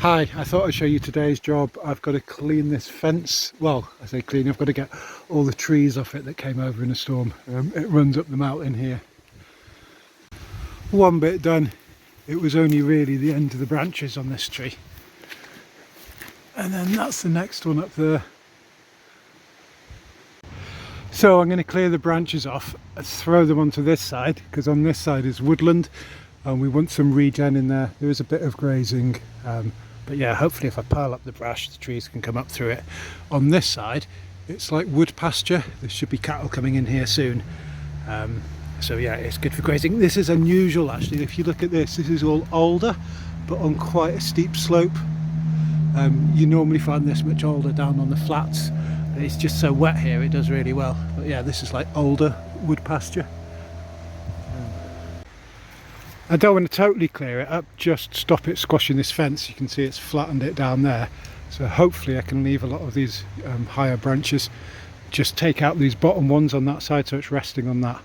Hi, I thought I'd show you today's job. I've got to clean this fence. Well, I say clean, I've got to get all the trees off it that came over in a storm. It runs up the mountain here. One bit done. It was only really the end of the branches on this tree. And then that's the next one up there. So I'm going to clear the branches off, throw them onto this side, because on this side is woodland and we want some regen in there. There is a bit of grazing, but yeah, hopefully if I pile up the brush, the trees can come up through it. On this side, it's like wood pasture. There should be cattle coming in here soon. So yeah, it's good for grazing. This is unusual actually. If you look at this is all alder, but on quite a steep slope. You normally find this much alder down on the flats. It's just so wet here, it does really well. But yeah, this is like alder wood pasture. I don't want to totally clear it up, just stop it squashing this fence. You can see it's flattened it down there. So hopefully I can leave a lot of these higher branches. Just take out these bottom ones on that side so it's resting on that.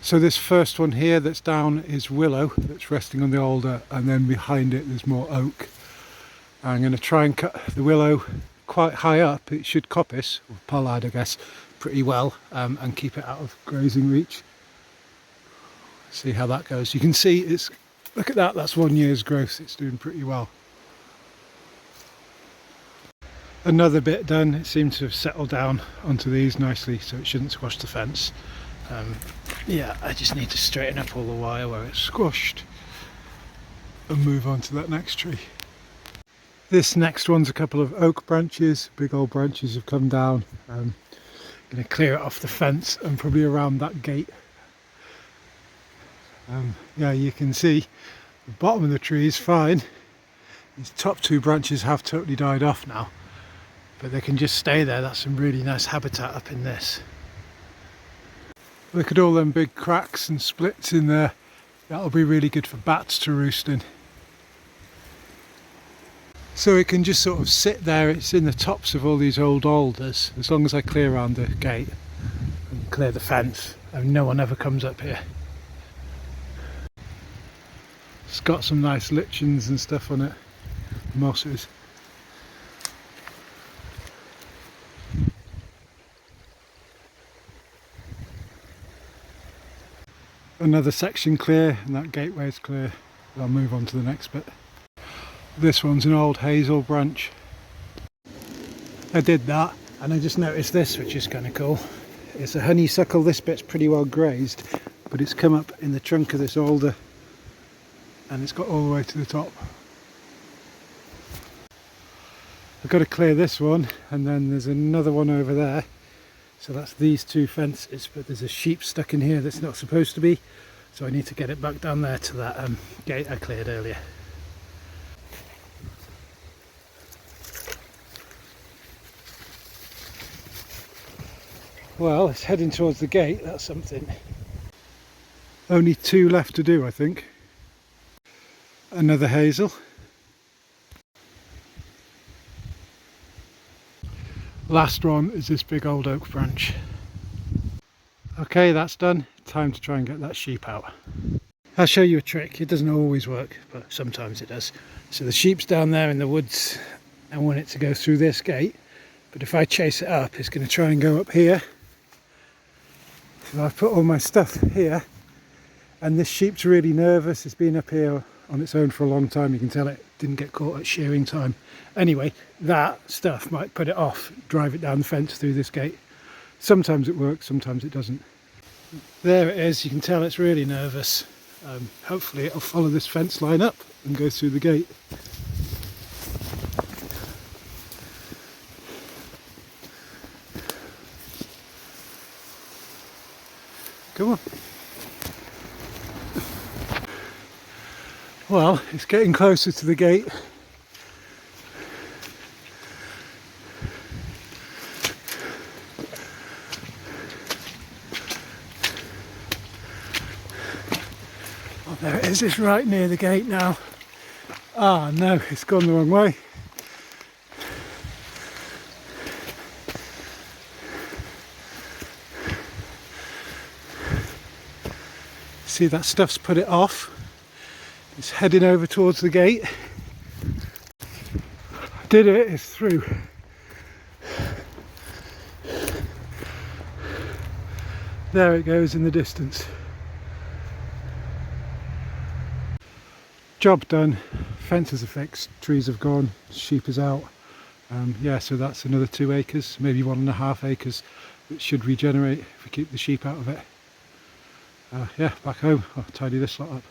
So this first one here that's down is willow, that's resting on the alder, and then behind it there's more oak. I'm going to try and cut the willow quite high up. It should coppice, or pollard I guess, pretty well, and keep it out of grazing reach. See how that goes. You can see it's, look at that, that's 1 year's growth. It's doing pretty well. Another bit done. It seems to have settled down onto these nicely, so it shouldn't squash the fence. Yeah, I just need to straighten up all the wire where it's squashed and move on to that next tree. This next one's a couple of oak branches. Big old branches have come down. I'm going to clear it off the fence and probably around that gate. Yeah, you can see the bottom of the tree is fine. These top two branches have totally died off now, but they can just stay there. That's some really nice habitat up in this. Look at all them big cracks and splits in there. That'll be really good for bats to roost in. So it can just sort of sit there. It's in the tops of all these old alders. As long as I clear around the gate and clear the fence, and no one ever comes up here. It's got some nice lichens and stuff on it, mosses. Another section clear, and that gateway is clear. I'll move on to the next bit. This one's an old hazel branch. I did that, and I just noticed this, which is kind of cool. It's a honeysuckle. This bit's pretty well grazed, but it's come up in the trunk of this alder, and it's got all the way to the top. I've got to clear this one, and then there's another one over there. So that's these two fences, but there's a sheep stuck in here that's not supposed to be, so I need to get it back down there to that gate I cleared earlier. Well, it's heading towards the gate. That's something. Only two left to do, I think. Another hazel. Last one is this big old oak branch. Okay, that's done. Time to try and get that sheep out. I'll show you a trick. It doesn't always work, but sometimes it does. So the sheep's down there in the woods. I want it to go through this gate, but if I chase it up, it's going to try and go up here. So I've put all my stuff here, and this sheep's really nervous. It's been up here on its own for a long time. You can tell it didn't get caught at shearing time. Anyway, that stuff might put it off, drive it down the fence through this gate. Sometimes it works, sometimes it doesn't. There it is. You can tell it's really nervous. Hopefully it'll follow this fence line up and go through the gate. Come on. Well, it's getting closer to the gate. Oh, there it is. It's right near the gate now. Ah, no, it's gone the wrong way. See, that stuff's put it off. It's heading over towards the gate. did it, it's through. There it goes in the distance. Job done, fences are fixed, trees have gone, sheep is out. Yeah, so that's another 2 acres, maybe 1.5 acres that should regenerate if we keep the sheep out of it. Yeah, back home, I'll tidy this lot up.